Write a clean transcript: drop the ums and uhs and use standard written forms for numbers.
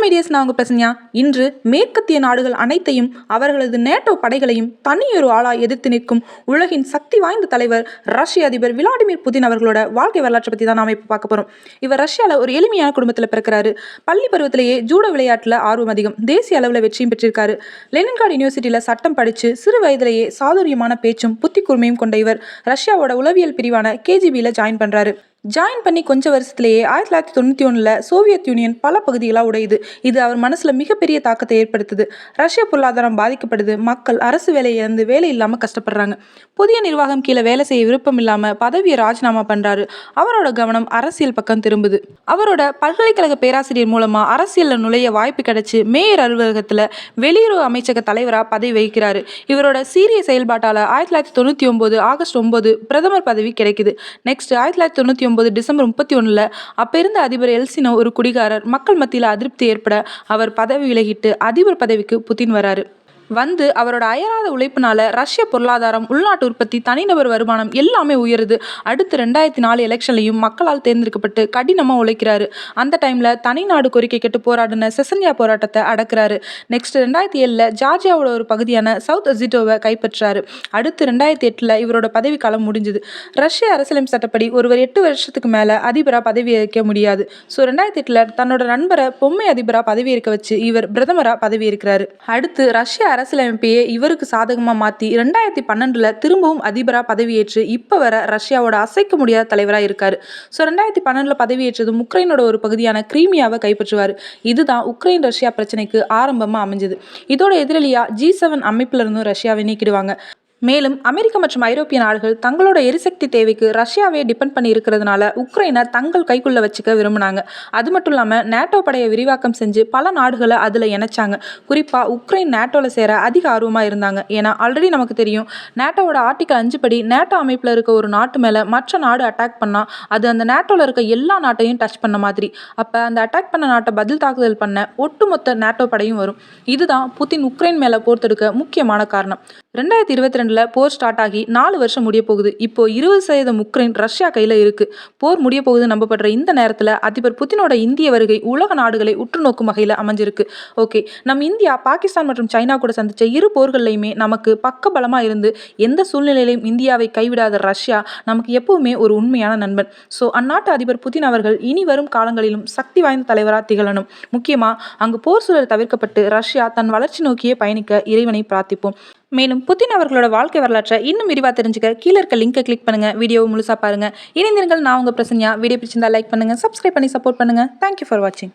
Medias நான் உங்க பிரசன்யா. இன்று மேற்கத்திய நாடுகள் அனைத்தையும் அவர்களது நேட்டோ படைகளையும் தனியொரு ஆளாய் எதிர்த்து நிற்கும் உலகின் சக்தி வாய்ந்த தலைவர் ரஷ்ய அதிபர் விளாடிமிர் புதின் அவர்களோட வாழ்க்கை வரலாற்றை பற்றி தான் நாம இப்போ பார்க்க போறோம். இவர் ரஷ்யாவில் ஒரு எளிமையான குடும்பத்தில் பிறக்கிறாரு. பள்ளி பருவத்திலேயே ஜூடோ விளையாட்டில் ஆர்வம் அதிகம். தேசிய அளவில் வெற்றியும் பெற்றிருக்காரு. லெனின்கிராட் யூனிவர்சிட்டியில் சட்டம் படித்து சிறு வயதிலேயே சாதுரியமான பேச்சும் புத்தி கூர்மையும் கொண்ட இவர் ரஷ்யாவோட உளவியல் பிரிவான கேஜிபியில் ஜாயின் பண்றாரு. ஜாயின் பண்ணி கொஞ்ச வருஷத்திலேயே 1991 சோவியத் யூனியன் பல பகுதிகளாக உடையுது. இது அவர் மனசுல மிகப்பெரிய தாக்கத்தை ஏற்படுத்துது. ரஷ்ய பொருளாதாரம் பாதிக்கப்படுது. மக்கள் அரசு வேலையை இழந்து வேலை இல்லாம கஷ்டப்படுறாங்க. புதிய நிர்வாகம் கீழே வேலை செய்ய விருப்பம் இல்லாம பதவியை ராஜினாமா பண்றாரு. அவரோட கவனம் அரசியல் பக்கம் திரும்புது. அவரோட பல்கலைக்கழக பேராசிரியர் மூலமா அரசியல்ல நுழைய வாய்ப்பு கிடைச்சு மேயர் அலுவலகத்துல வெளியுறவு அமைச்சக தலைவரா பதவி வகிக்கிறாரு. இவரோட சீரிய செயல்பாட்டால 1999 ஆகஸ்ட் 9 பிரதமர் பதவி கிடைக்குது. நெக்ஸ்ட் 1999 டிசம்பர் 31 அப்ப இருந்த அதிபர் எல்சினோ ஒரு குடிகாரர். மக்கள் மத்தியில் அதிருப்தி ஏற்பட அவர் பதவி விலகிட்டு அதிபர் பதவிக்கு புதின் வராரு. அவரோட அயராத உழைப்பினால ரஷ்ய பொருளாதாரம், உள்நாட்டு உற்பத்தி, தனிநபர் வருமானம் எல்லாமே உயருது. அடுத்து 2004 எலெக்ஷன்லையும் மக்களால் தேர்ந்தெடுக்கப்பட்டு கடினமாக உழைக்கிறாரு. அந்த டைம்ல தனிநாடு கோரிக்கை கேட்டு போராடின செசன்யா போராட்டத்தை அடக்குறாரு. நெக்ஸ்ட் 2007 ஜார்ஜியாவோட ஒரு பகுதியான சவுத் ஒசிட்டோவை கைப்பற்றாரு. அடுத்து 2008 இவரோட பதவி காலம் முடிஞ்சுது. ரஷ்ய அரசியலமைப்பு சட்டப்படி ஒருவர் 8 வருஷத்துக்கு மேல அதிபரா பதவி ஏற்க முடியாது. 2008 தன்னோட நண்பரை பொம்மை அதிபரா பதவி ஏற்க வச்சு இவர் பிரதமரா பதவி ஏற்கிறாரு. அடுத்து ரஷ்ய அரசியலமைப்பையே இவருக்கு சாதகமா மாத்தி 2012 திரும்பவும் அதிபரா பதவியேற்று இப்ப வர ரஷ்யாவோட அசைக்க முடியாத தலைவரா இருக்காரு. 2012 பதவியேற்றதும் உக்ரைனோட ஒரு பகுதியான கிரீமியாவை கைப்பற்றுவார். இதுதான் உக்ரைன் ரஷ்யா பிரச்சனைக்கு ஆரம்பமா அமைஞ்சது. இதோட எதிரொலியா G7 அமைப்புல இருந்தும் ரஷ்யாவை நீக்கிடுவாங்க. மேலும் அமெரிக்க மற்றும் ஐரோப்பிய நாடுகள் தங்களோட எரிசக்தி தேவைக்கு ரஷ்யாவே டிபெண்ட் பண்ணி இருக்கிறதுனால உக்ரைனை தங்கள் கைக்குள்ள வச்சுக்க விரும்பினாங்க. அது மட்டும் இல்லாமல் நேட்டோ படையை விரிவாக்கம் செஞ்சு பல நாடுகளை அதில் இணைச்சாங்க. குறிப்பாக உக்ரைன் நேட்டோவில் சேர அதிக ஆர்வமாக இருந்தாங்க. ஏன்னா ஆல்ரெடி நமக்கு தெரியும், நேட்டோவோட ஆர்டிகல் 5 படி நேட்டோ அமைப்பில் இருக்க ஒரு நாட்டு மேலே மற்ற நாடு அட்டாக் பண்ணால் அது அந்த நேட்டோவில் இருக்க எல்லா நாட்டையும் டச் பண்ண மாதிரி. அப்போ அந்த அட்டாக் பண்ண நாட்டை பதில் தாக்குதல் பண்ண ஒட்டுமொத்த நேட்டோ படையும் வரும். இதுதான் புதின் உக்ரைன் மேலே போர் தொடுக்க முக்கியமான காரணம். 2022 போர் ஸ்டார்ட் ஆகி 4 வருஷம் முடிய போகுது. இப்போ 20% உக்ரைன் ரஷ்யா கையில இருக்கு. போர் முடிய போகுது நம்பப்படுற இந்த நேரத்துல அதிபர் புதினோட இந்திய வருகை உலக நாடுகளை உற்று நோக்கும் வகையில அமைஞ்சிருக்கு. ஓகே, நம்ம இந்தியா பாகிஸ்தான் மற்றும் சைனா கூட சந்திச்ச இரு போர்கள்லையுமே நமக்கு பக்க பலமா இருந்து எந்த சூழ்நிலையிலையும் இந்தியாவை கைவிடாத ரஷ்யா நமக்கு எப்பவுமே ஒரு உண்மையான நண்பன். அந்நாட்டு அதிபர் புதின் அவர்கள் இனி வரும் காலங்களிலும் சக்தி வாய்ந்த தலைவரா திகழணும். முக்கியமா அங்கு போர் சூழல் தவிர்க்கப்பட்டு ரஷ்யா தன் வளர்ச்சி நோக்கியே பயணிக்க இறைவனை பிரார்த்திப்போம். மேலும் புதின் அவர்களோட வாழ்க்கை வரலாற்றை இன்னும் விரிவாக தெரிஞ்சுக்க கீழே இருக்க லிங்கை கிளிக் பண்ணுங்க. வீடியோவை முழுசா பாருங்க. இணைந்திருங்கள். நான் உங்க பிரசன்யா. வீடியோ பிடிச்சிருந்தா லைக் பண்ணுங்க, சப்ஸ்கிரைப் பண்ணி சப்போர்ட் பண்ணுங்க. தேங்க்யூ ஃபார் வாட்சிங்.